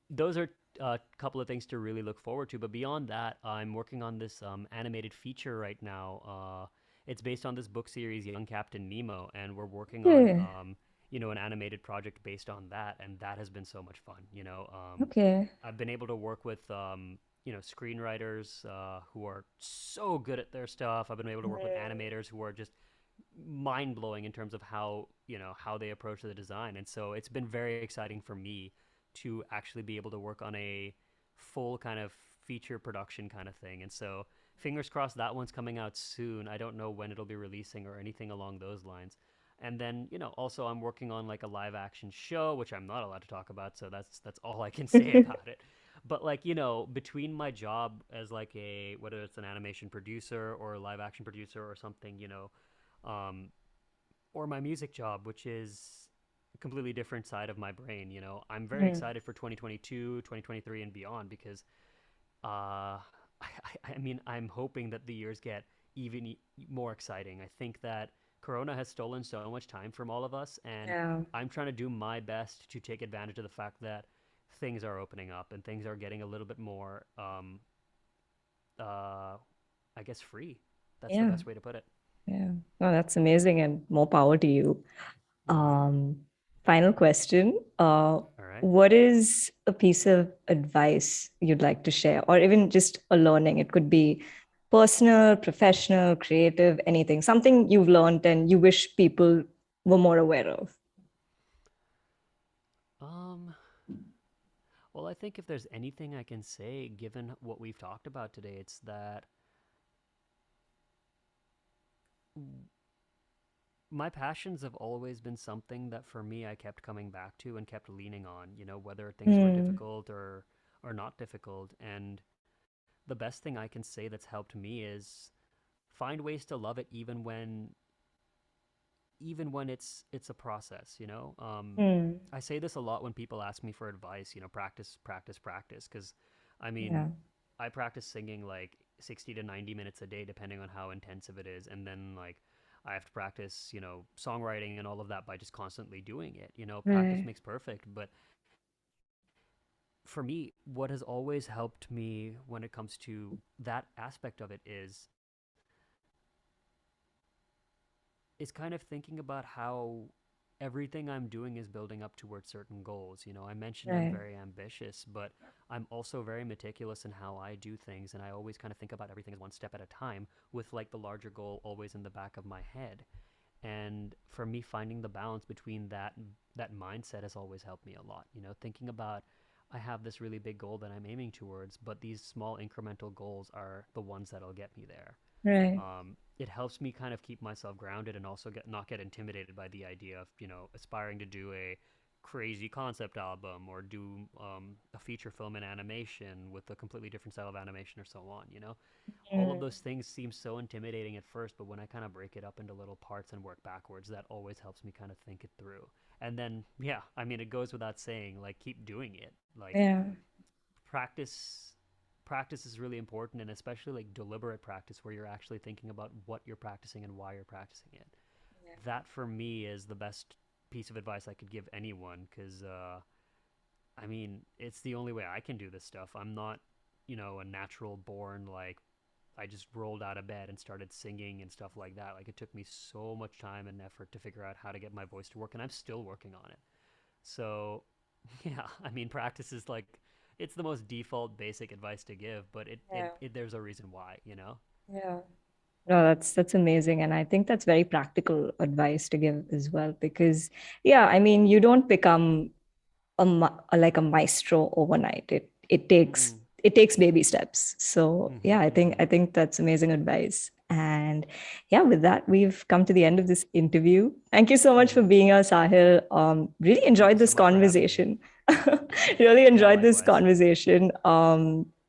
those are a couple of things to really look forward to. But beyond that, I'm working on this animated feature right now. It's based on this book series, Young Captain Nemo, and we're working on Yeah. an animated project based on that, and that has been so much fun. Okay. I've been able to work with screenwriters who are so good at their stuff. I've been able to work with animators who are just mind blowing in terms of how they approach the design, and so it's been very exciting for me to actually be able to work on a full kind of feature production kind of thing. And so fingers crossed that one's coming out soon. I don't know when it'll be releasing or anything along those lines. And then, also I'm working on like a live action show, which I'm not allowed to talk about, so that's all I can say about it. But like, between my job as like whether it's an animation producer or a live action producer or something, um, or my music job, which is a completely different side of my brain, I'm very Mm. excited for 2022, 2023 and beyond because I mean, I'm hoping that the years get even more exciting. I think that Corona has stolen so much time from all of us, and Yeah. I'm trying to do my best to take advantage of the fact that things are opening up and things are getting a little bit more, uh, I guess, free. That's the Yeah. best way to put it. Yeah. No, that's amazing and more power to you. All right. Um, Final question. All right. What is a piece of advice you'd like to share, or even just a learning? It could be personal, professional, creative, anything, something you've learned and you wish people were more aware of. Um, well, I think if there's anything I can say, given what we've talked about today, it's that my passions have always been something that for me I kept coming back to and kept leaning on, whether things were Hmm. difficult or not difficult. And the best thing I can say that's helped me is find ways to love it even when it's a process, Hmm. I say this a lot when people ask me for advice, practice, practice, practice, because I mean, Yeah. I practice singing like 60 to 90 minutes a day depending on how intensive it is, and then like I have to practice, songwriting and all of that by just constantly doing it. Practice Right. makes perfect. But for me, what has always helped me when it comes to that aspect of it is kind of thinking about how everything I'm doing is building up towards certain goals. I mentioned I'm Right. very ambitious, but I'm also very meticulous in how I do things, and I always kind of think about everything as one step at a time, with like the larger goal always in the back of my head. And for me, finding the balance between that mindset has always helped me a lot. Thinking about, I have this really big goal that I'm aiming towards, but these small incremental goals are the ones that'll get me there. Right. It helps me kind of keep myself grounded and also not get intimidated by the idea of aspiring to do a crazy concept album or do a feature film in animation with a completely different style of animation or so on. All of Hmm. those things seem so intimidating at first, but when I kind of break it up into little parts and work backwards, that always helps me kind of think it through. And then, yeah, I mean, it goes without saying, like, keep doing it. Like, Yeah. practice practice is really important, and especially like deliberate practice where you're actually thinking about what you're practicing and why you're practicing it. That for me is the best piece of advice I could give anyone, because I mean, it's the only way I can do this stuff. I'm not, a natural born, like, I just rolled out of bed and started singing and stuff like that. Like, it took me so much time and effort to figure out how to get my voice to work, and I'm still working on it. So, yeah, I mean, practice is like, it's the most default basic advice to give, but Yeah. there's a reason why, Yeah. No, that's amazing. And I think that's very practical advice to give as well, because yeah, I mean, you don't become like a maestro overnight. Mm-mm. It takes baby steps. So Mm-hmm, yeah, mm-hmm. I think that's amazing advice. And yeah, with that, we've come to the end of this interview. Thank you so much for Mm-hmm. being here, Sahil. Really Thank you enjoyed so this much for having me. conversation. Really Yeah, enjoyed this likewise. conversation.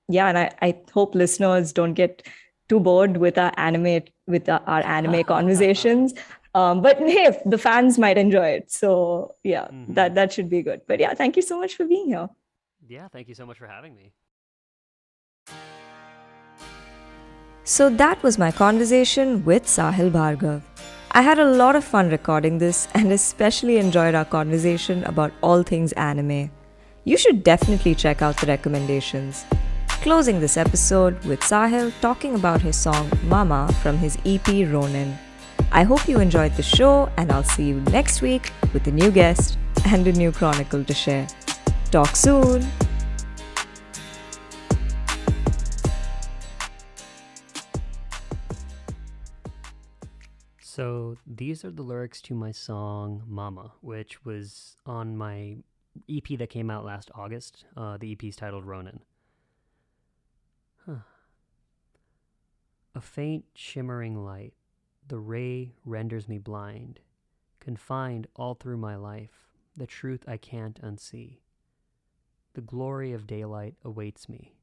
Yeah, and I hope listeners don't get too bored with our anime conversations. But hey, the fans might enjoy it. So yeah, Mm-hmm. that should be good. But yeah, thank you so much for being here. Yeah, thank you so much for having me. So that was my conversation with Saahil Bhargav. I had a lot of fun recording this and especially enjoyed our conversation about all things anime. You should definitely check out the recommendations. Closing this episode with Sahil talking about his song Mama from his EP Ronin. I hope you enjoyed the show, and I'll see you next week with a new guest and a new chronicle to share. Talk soon! So these are the lyrics to my song Mama, which was on my EP that came out last August. The EP is titled Ronin. Huh. A faint shimmering light, the ray renders me blind, confined all through my life, the truth I can't unsee. The glory of daylight awaits me.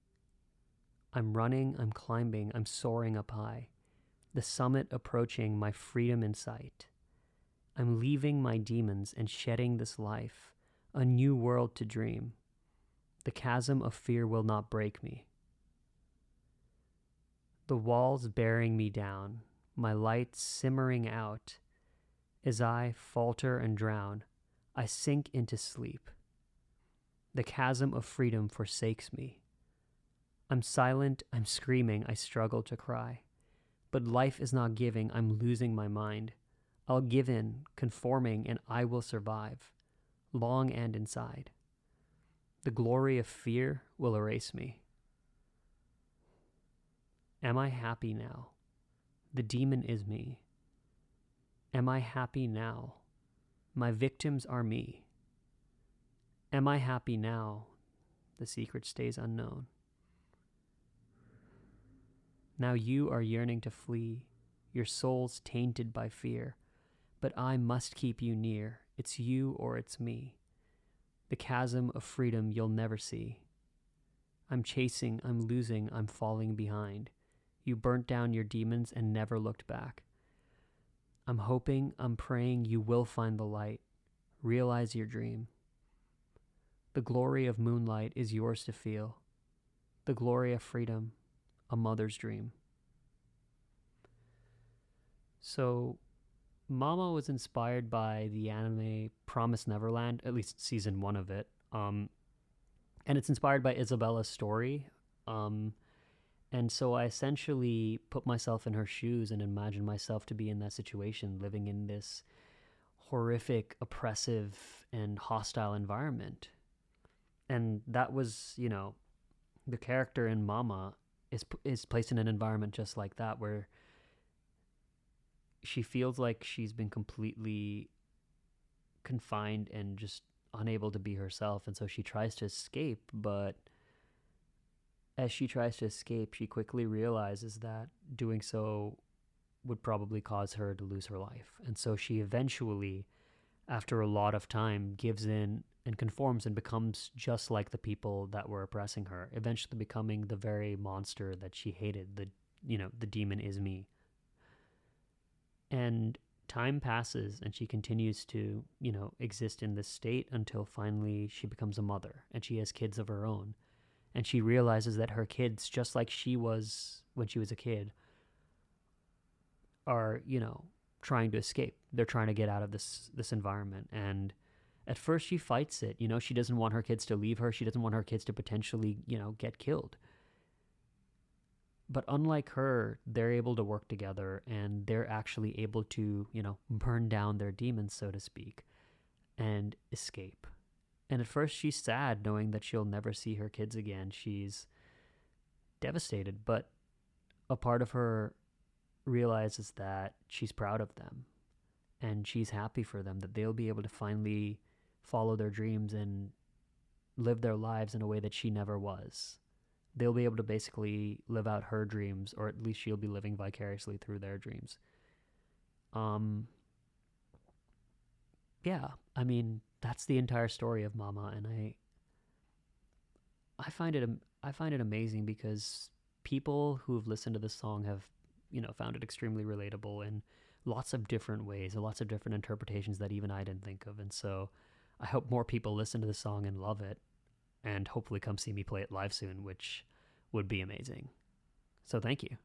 I'm running, I'm climbing, I'm soaring up high, the summit approaching, my freedom in sight. I'm leaving my demons and shedding this life, a new world to dream. The chasm of fear will not break me. The walls bearing me down, my light simmering out. As I falter and drown, I sink into sleep. The chasm of freedom forsakes me. I'm silent, I'm screaming, I struggle to cry. But life is not giving, I'm losing my mind. I'll give in, conforming, and I will survive, long and inside. The glory of fear will erase me. Am I happy now? The demon is me. Am I happy now? My victims are me. Am I happy now? The secret stays unknown. Now you are yearning to flee, your soul's tainted by fear, but I must keep you near. It's you or it's me. The chasm of freedom you'll never see. I'm chasing, I'm losing, I'm falling behind. You burnt down your demons and never looked back. I'm hoping, I'm praying you will find the light. Realize your dream. The glory of moonlight is yours to feel. The glory of freedom, a mother's dream. So, Mama was inspired by the anime Promised Neverland, at least season 1 of it. And it's inspired by Isabella's story. And so I essentially put myself in her shoes and imagined myself to be in that situation, living in this horrific, oppressive, and hostile environment. And that was, the character in Mama is placed in an environment just like that, where she feels like she's been completely confined and just unable to be herself. And so she tries to escape, but as she tries to escape, she quickly realizes that doing so would probably cause her to lose her life. And so she eventually, after a lot of time, gives in and conforms and becomes just like the people that were oppressing her, eventually becoming the very monster that she hated. The demon is me. And time passes and she continues to, exist in this state until finally she becomes a mother and she has kids of her own. And she realizes that her kids, just like she was when she was a kid, are, trying to escape. They're trying to get out of this environment. And at first she fights it. She doesn't want her kids to leave her. She doesn't want her kids to potentially, get killed. But unlike her, they're able to work together and they're actually able to, burn down their demons, so to speak, and escape. And at first she's sad knowing that she'll never see her kids again. She's devastated, but a part of her realizes that she's proud of them and she's happy for them, that they'll be able to finally follow their dreams and live their lives in a way that she never was. They'll be able to basically live out her dreams, or at least she'll be living vicariously through their dreams. Yeah, I mean, that's the entire story of Mama, and I find it amazing because people who've listened to this song have, found it extremely relatable in lots of different ways, and lots of different interpretations that even I didn't think of. And so I hope more people listen to the song and love it, and hopefully come see me play it live soon, which would be amazing. So thank you.